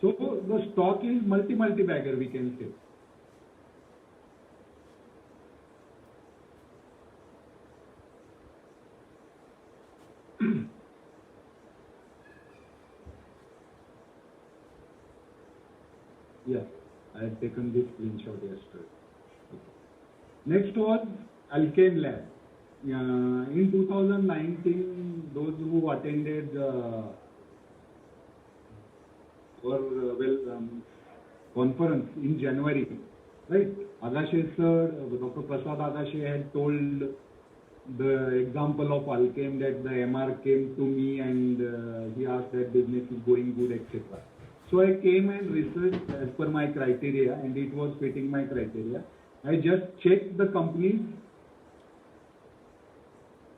So the stock is multi-bagger, we can say. Yes, I had taken this screenshot yesterday. Okay. Next was Alkane Lab. In 2019, those who attended conference in January, right? Agashe sir, Dr. Prasad Agashe had told the example of Alkane that the MR came to me and he asked that business is going good, etc. So I came and researched as per my criteria, and it was fitting my criteria. I just checked the company's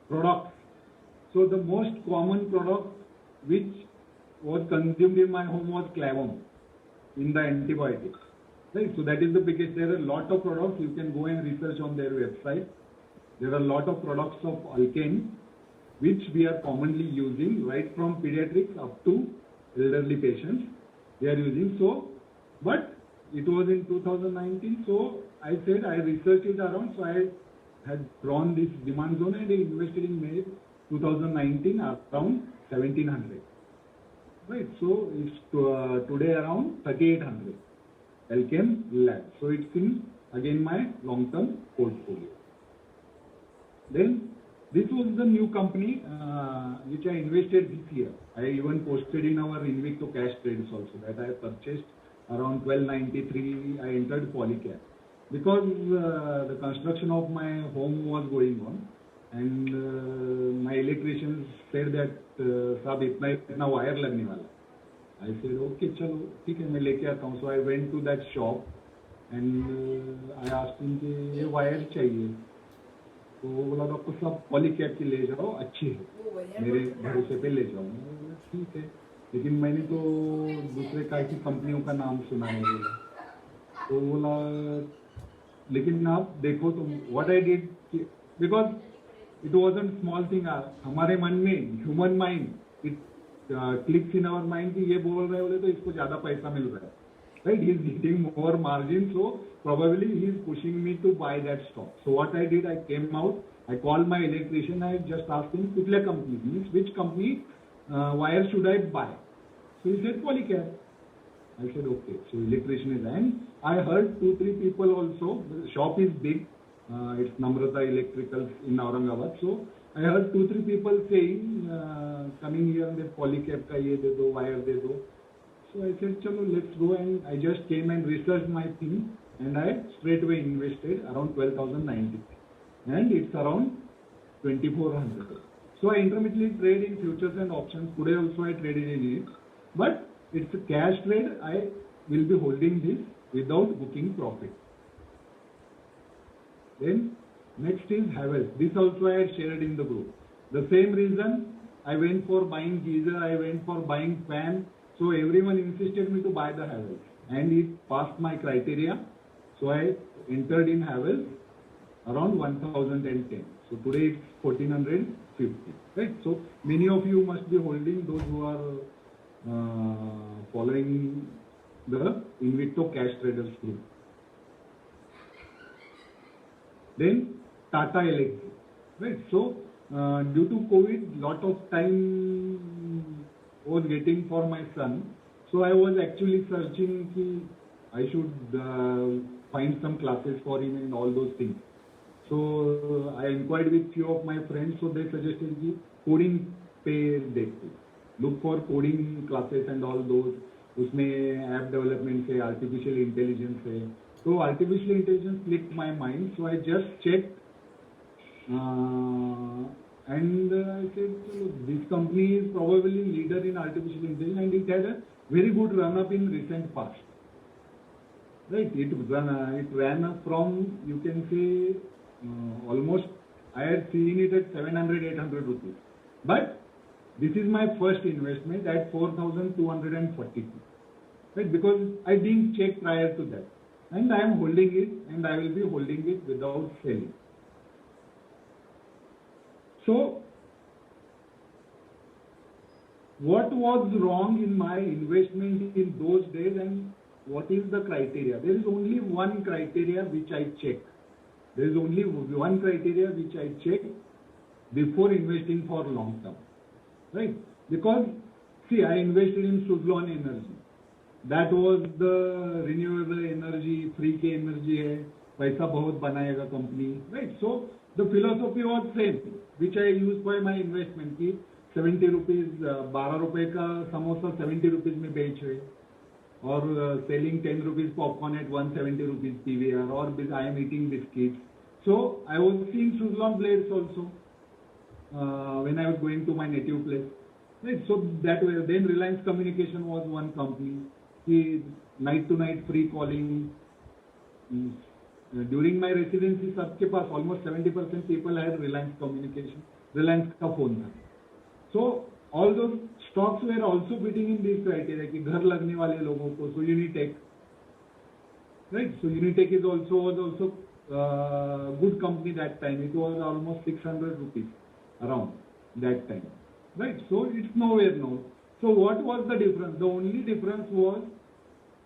products. So the most common product which was consumed in my home was Clavum in the antibiotics. Right? So that is the biggest. There are a lot of products. You can go and research on their website. There are a lot of products of Alkane which we are commonly using, right from pediatrics up to elderly patients. They are using. So, but it was in 2019. So I said I researched it around. So I had drawn this demand zone and I invested in May 2019 around 1700. Right. So it's today around 3800. Alkane Lab. So it's in again my long-term portfolio. Then this was the new company which I invested this year. I even posted in our Invicto cash trades also that I purchased around 1293. I entered Polycab because the construction of my home was going on, and my electrician said that साहब इतना wire लगने वाला. I said okay चलो ठीक है मैं लेके आता हूँ. So I went to that shop and I asked him कि ये वायर चाहिए. तो वो बोला डॉक्टर साहब पॉलीकैब की ले जाओ अच्छी है मेरे भरोसे पे ले जाओ. ठीक है लेकिन मैंने तो दूसरे काफी कंपनियों का नाम सुना है बोला. तो बोला लेकिन आप देखो तो what I did because it wasn't small thing. हमारे मन में human mind it clicks in our mind कि ये बोल रहे बोले तो इसको ज्यादा पैसा मिल रहा है. Right, he is getting more margin, so probably he is pushing me to buy that stock. So what I did, I came out, I called my electrician, I just asked him, कुठल्या company, means which company wire should I buy? So he said Polycab. I said okay. So electrician is, and I heard 2-3 people also. The shop is big. It's Namrata Electricals in Aurangabad. So I heard 2-3 people saying coming here that Polycab का ये दे दो, wire दे दो. So I said, chalo, let's go, and I just came and researched my thing, and I straight away invested around 12,090, and it's around 2,400. So I intermittently trade in futures and options. Today also I traded in it, but it's a cash trade. I will be holding this without booking profit. Then next is Havells. This also I had shared in the group. The same reason I went for buying geyser, I went for buying fan. So everyone insisted me to buy the Havells, and it passed my criteria. So I entered in Havells around 1010. So today it's 1450. Right. So many of you must be holding, those who are following the Invicto Cash Traders group. Then Tata Elxsi. Right. So due to COVID, lot of time was getting for my son, so I was actually searching कि I should find some classes for him and all those things. So I inquired with few of my friends, so they suggested कि coding पे देखते, look for coding classes and all those. उसमें app development है, artificial intelligence है. So artificial intelligence clicked my mind, so I just checked. And I said, this company is probably leader in artificial intelligence, and it had a very good run up in recent past. Right? It ran up from, you can say, almost, I had seen it at 700-800 rupees. But this is my first investment at 4,242. Right? Because I didn't check prior to that. And I am holding it, and I will be holding it without selling. So what was wrong in my investment in those days and what is the criteria? There is only one criteria which I check. There is only one criteria which I check before investing for long term, right? Because see, I invested in Suzlon Energy. That was the renewable energy, free के energy है, पैसा बहुत बनाएगा company, right? So the philosophy was same, which I used for my investment की 70 rupees, 12 रुपए का samosa 70 rupees में बेच रहे, or selling 10 rupees popcorn at 170 rupees PVR, or I am eating biscuits. So I was seeing Suzlon blades also when I was going to my native place. Right, so that way, then Reliance Communication was one company. Night to night free calling. During my residency, सबके पास almost 70% people had Reliance Communication. Reliance का phone था. So all those stocks were also fitting in these criteria कि घर लगने वाले लोगों को. So Unitech, right? So Unitech is also good company that time. It was almost 600 rupees around that time. Right, so it's nowhere now. So what was the difference? The only difference was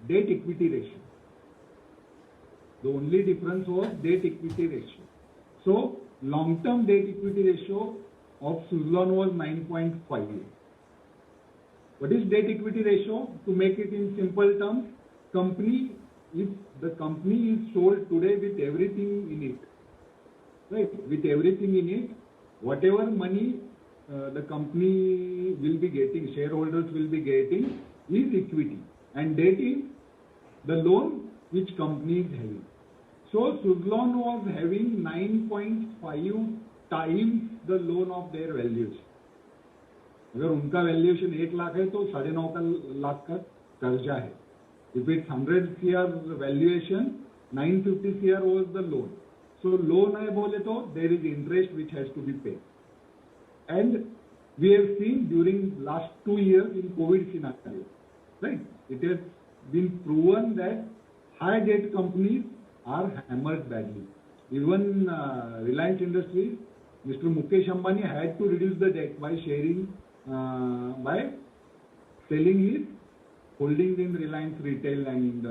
debt equity ratio. The only difference was debt equity ratio. So long term debt equity ratio of Suzlon was 9.58. What is debt equity ratio? To make it in simple terms, if the company is sold today with everything in it, right? With everything in it, whatever money the company will be getting, shareholders will be getting, is equity, and debt is the loan which company is having. So Suzlon was having 9.5 times the loan of their valuation. अगर उनका valuation 1 lakh है तो 9.5 लाख का कर्जा है. If it's 100 CR valuation, 950 CR was the loan. So loan है बोले तो there is interest which has to be paid. And we have seen during last 2 years in COVID scenario, right? It has been proven that high debt companies are hammered badly. Even Reliance Industries, Mr. Mukesh Ambani had to reduce the debt by selling his holdings in Reliance Retail and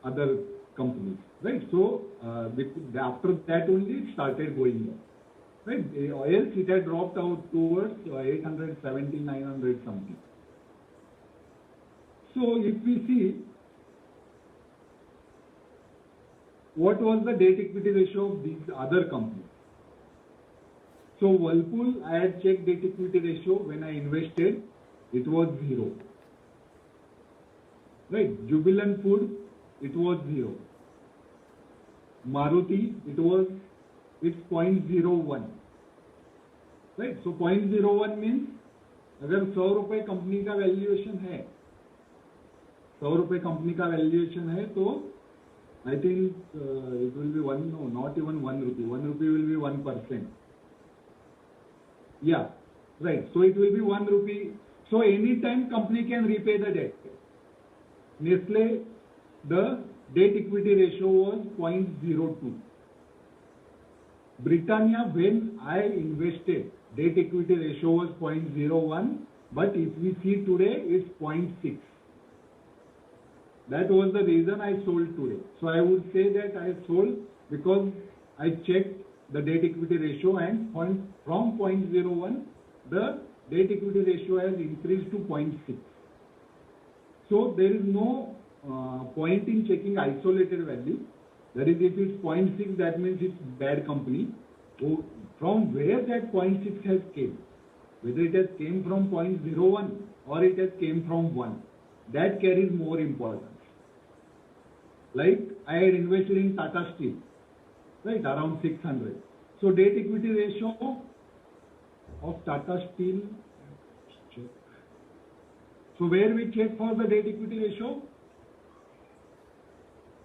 other companies, right? So after that only it started going up. Right, else it had dropped out towards 870, 900 something. So if we see what was the debt equity ratio of these other companies. So Whirlpool, I had checked debt equity ratio when I invested, it was 0. Right, Jubilant Food, it was 0. Maruti, it's 0.01. Right, so 0.01 means अगर 100 रुपए company का valuation है, 100 रुपए company का valuation है, तो I think it will be not even 1 rupee. 1 rupee will be 1%. Yeah, right. So it will be 1 rupee. So anytime company can repay the debt. Nestle, the debt equity ratio was 0.02. Britannia, when I invested, debt equity ratio was 0.01, but if we see today, it's 0.6. That was the reason I sold today. So I would say that I sold because I checked the debt equity ratio, and from 0.01, the debt equity ratio has increased to 0.6. So there is no point in checking isolated value. That is, if it's 0.6, that means it's bad company. So from where that 0.6 has came, whether it has came from 0.01 or it has came from 1, that carries more importance. Like I had invested in Tata Steel, right, around 600. So debt equity ratio of Tata Steel, check. So where we check for the debt equity ratio?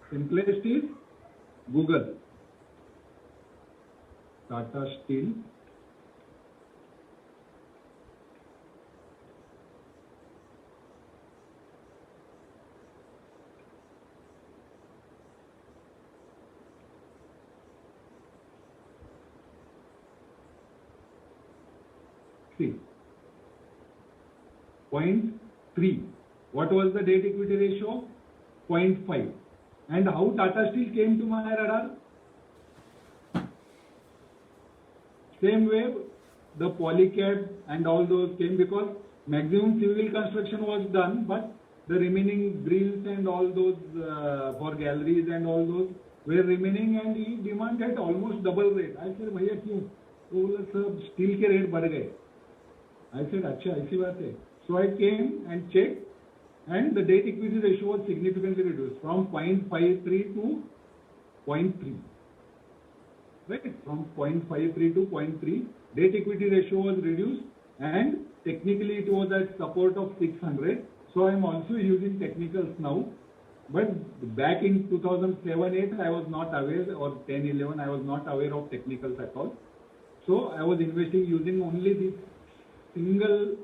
Simplest is Google. Tata Steel. See, 0.3. What was the debt equity ratio? 0.5. And how Tata Steel came to my radar? Same way, the Polycab and all those came because maximum civil construction was done, but the remaining grills and all those for galleries and all those were remaining, and he demanded almost double rate. I said, भैया क्यों? तो बोला sir steel के rate बढ़ गए. I said, अच्छा ऐसी बात है. So I came and checked, and the debt equity ratio was significantly reduced from 0.53 to 0.3. Right, from 0.53 to 0.3, debt equity ratio was reduced, and technically it was at support of 600. So I am also using technicals now. But back in 2007-8, I was not aware, or 10-11, I was not aware of technicals at all. So I was investing using only this single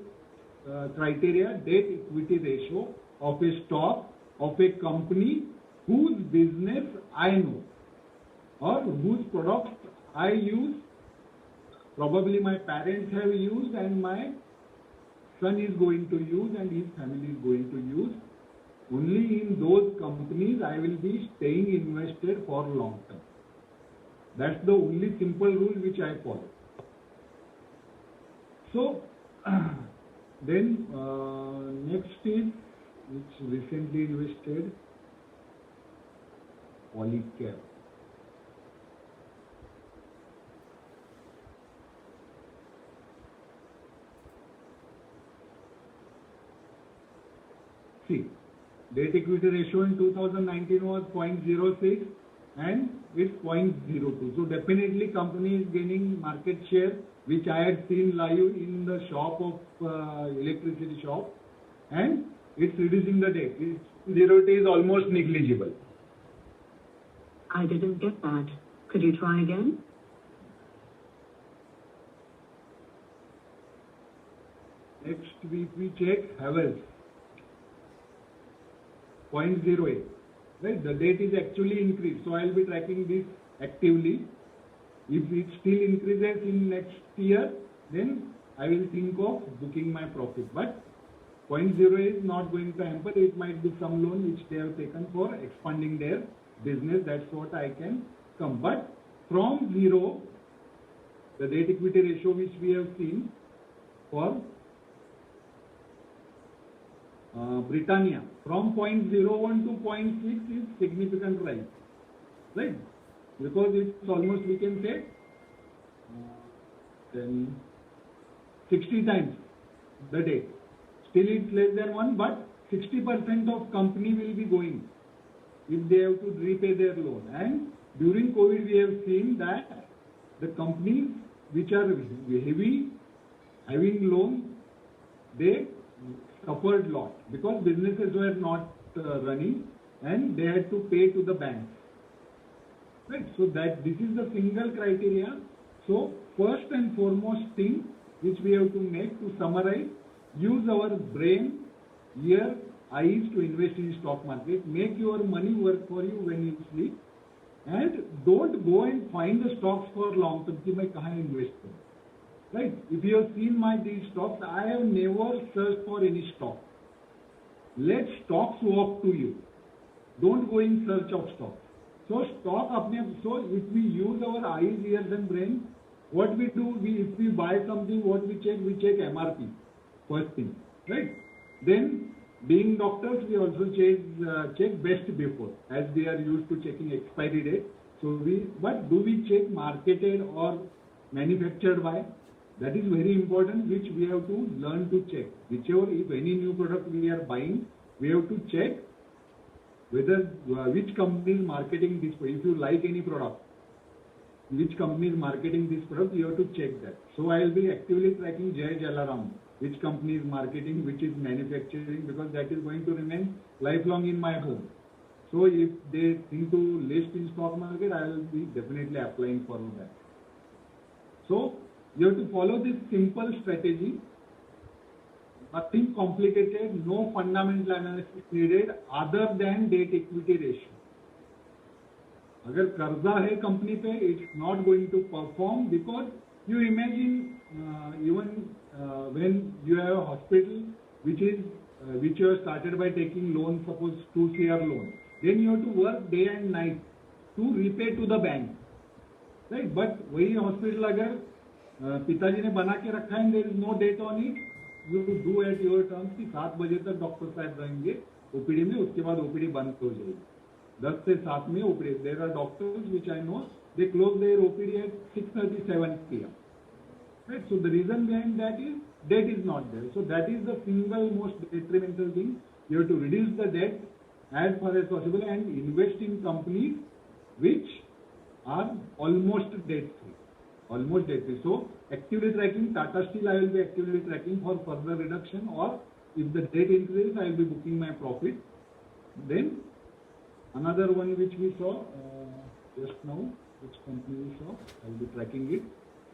criteria, debt equity ratio of a stock of a company whose business I know, or whose products I use, probably my parents have used and my son is going to use and his family is going to use. Only in those companies I will be staying invested for long term. That's the only simple rule which I follow. So then next is which recently invested, Polycab. See, debt equity ratio in 2019 was 0.06 and it's 0.02. So definitely company is gaining market share, which I had seen live in the shop of electricity shop, and it's reducing the debt. Its zero is almost negligible. I didn't get that. Could you try again? Next week we check Havells. 0.08. Right, the debt is actually increased, so I will be tracking this actively. If it still increases in next year, then I will think of booking my profit. But 0.0 is not going to hamper. It might be some loan which they have taken for expanding their business. That's what I can come. But from zero, the debt equity ratio which we have seen for Britannia, from 0.01 to 0.6 is significant rise, right? Because it's almost, we can say, 60 times the debt. Still it's less than 1, but 60% of company will be going if they have to repay their loan. And during COVID, we have seen that the companies which are heavy, having loans, they suffered lot because businesses were not running and they had to pay to the banks. Right, so that this is the single criteria. So first and foremost thing which we have to make, to summarize, use our brain, ear, eyes to invest in stock market. Make your money work for you when you sleep, and don't go and find the stocks for long term. कि मैं कहाँ invest करूँ? Right? If you have seen these stocks, I have never searched for any stock. Let stocks walk to you. Don't go in search of stocks. So so if we use our eyes, ears and brain, what we do, if we buy something, what we check MRP, first thing, right? Then, being doctors, we also check best before, as we are used to checking expiry date. But do we check marketed or manufactured by? That is very important, which we have to learn to check. Whichever, if any new product we are buying, we have to check whether which company is marketing this. If you like any product, which company is marketing this product, you have to check that. So I will be actively tracking Jai Jalaram, which company is marketing, which is manufacturing, because that is going to remain lifelong in my home. So if they think to list in stock market, I will be definitely applying for that. So you have to follow this simple strategy. Nothing complicated, no fundamental analysis needed other than debt equity ratio. अगर कर्जा है company पे, it's not going to perform, because you imagine even when you have a hospital which you have started by taking loan, suppose 2 CR loan, then you have to work day and night to repay to the bank, right? But वही hospital अगर पिताजी ने बना के रखा है, there is no date on it, you do at your terms कि 7 बजे तक डॉक्टर साहब रहेंगे ओपीडी में, उसके बाद ओपीडी बंद हो जाएगी 10 से 7 में OPD. There are doctors which I know, they close their OPD at 6:37 p.m. Right? So the reason behind that is debt is not there. So that is the single most detrimental thing. You have to reduce the debt as far as possible and invest in companies which are almost debt free. Almost debt free. So actively tracking Tata Steel, I will be actively tracking for further reduction, or if the debt increases, I will be booking my profit. Then another one which we saw just now, which company we saw, I will be tracking it.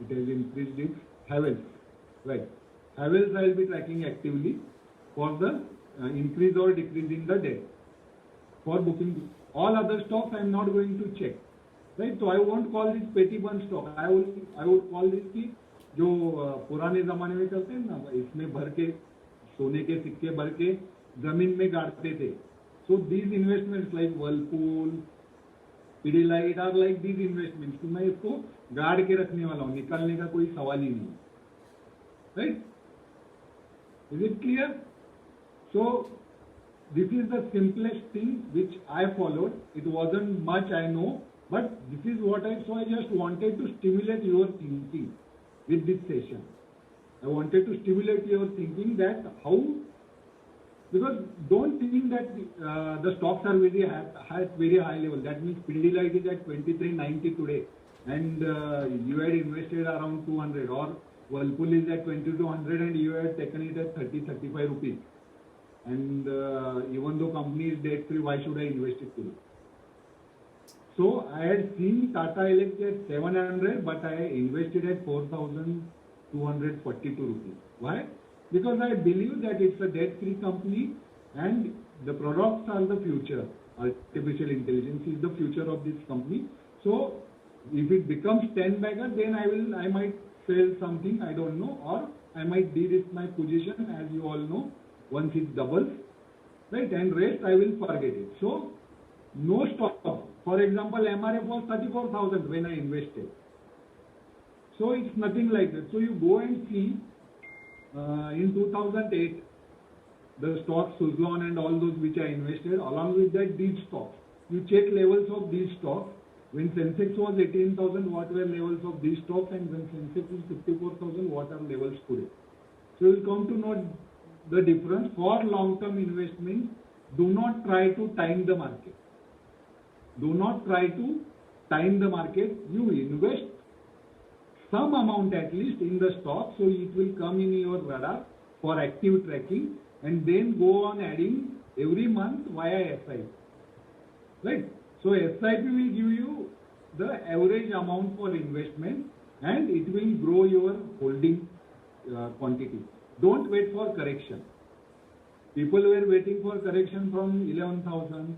It has increased its Havells, right? Havells I will be tracking actively for the increase or decrease in the debt. For booking all other stocks, I am not going to check, right? So I won't call this petty burn stock. I would call this कि जो पुराने जमाने में करते हैं ना, इसमें भर के सोने के सिक्के भर के जमीन में गाड़ते थे. So these investments like Whirlpool, Pidilite are like these investments. तो मैं इसको गाड़ के रखने वाला हूँ, निकालने का कोई सवाल ही नहीं, right? Is it clear? So this is the simplest thing which I followed. It wasn't much, I know, but this is what I saw. I just wanted to stimulate your thinking with this session. I wanted to stimulate your thinking that how. Because don't think that the stocks are very at very high level. That means Pidilite is at 2390 today, and you had invested around 200, or Whirlpool is at 2200 and you had taken it at 30-35 rupees. And even though company is debt free, why should I invest it today? So I had seen Tata Elxsi at 700, but I invested at 4242 rupees. Why? Because I believe that it's a debt-free company and the products are the future. Artificial intelligence is the future of this company. So if it becomes 10 bagger, then I might sell something, I don't know, or I might de-risk my position, as you all know, once it doubles, right? And rest I will forget it. So no stop. For example, MRF was 34,000 when I invested. So it's nothing like that. So you go and see. In 2008, the stocks, Suzlon and all those which I invested, along with that these stocks. You check levels of these stocks. When Sensex was 18,000, what were levels of these stocks, and when Sensex is 54,000, what are levels today? So you will come to know the difference. For long-term investment, do not try to time the market. Do not try to time the market. You invest some amount at least in the stock, so it will come in your radar for active tracking, and then go on adding every month via SIP, right? So SIP will give you the average amount for investment and it will grow your holding quantity. Don't wait for correction. People were waiting for correction from 11,000,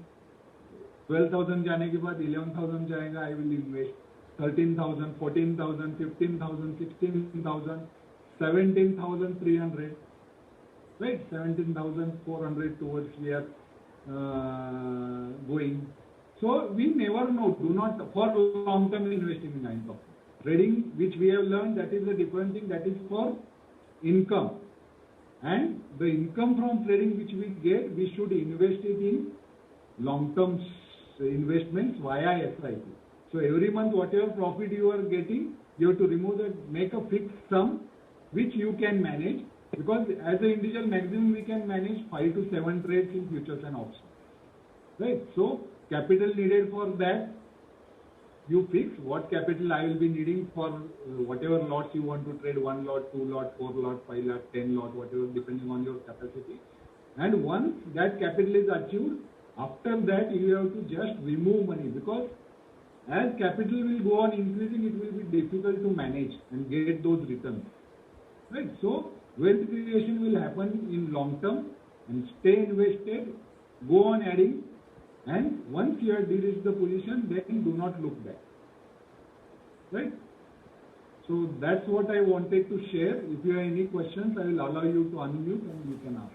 12,000 जाने के बाद 11,000 जाएगा, I will invest. 13,000, 14,000, 15,000, 16,000, 17,300, right? 17,400 towards we are going. So we never know. Do not, for long-term investing in income. Trading, which we have learned, that is a different thing. That is for income. And the income from trading which we get, we should invest it in long-term investments via SIP. So every month, whatever profit you are getting, you have to remove that, make a fixed sum which you can manage, because as an individual maximum we can manage 5 to 7 trades in futures and options, right? So capital needed for that, you fix what capital I will be needing for whatever lots you want to trade, 1 lot, 2 lot, 4 lot, 5 lot, 10 lot, whatever, depending on your capacity. And once that capital is achieved, after that you have to just remove money, because as capital will go on increasing, it will be difficult to manage and get those returns, right? So wealth creation will happen in long term, and stay invested, go on adding, and once you have de-risked the position, then do not look back, right? So that's what I wanted to share. If you have any questions, I will allow you to unmute and you can ask.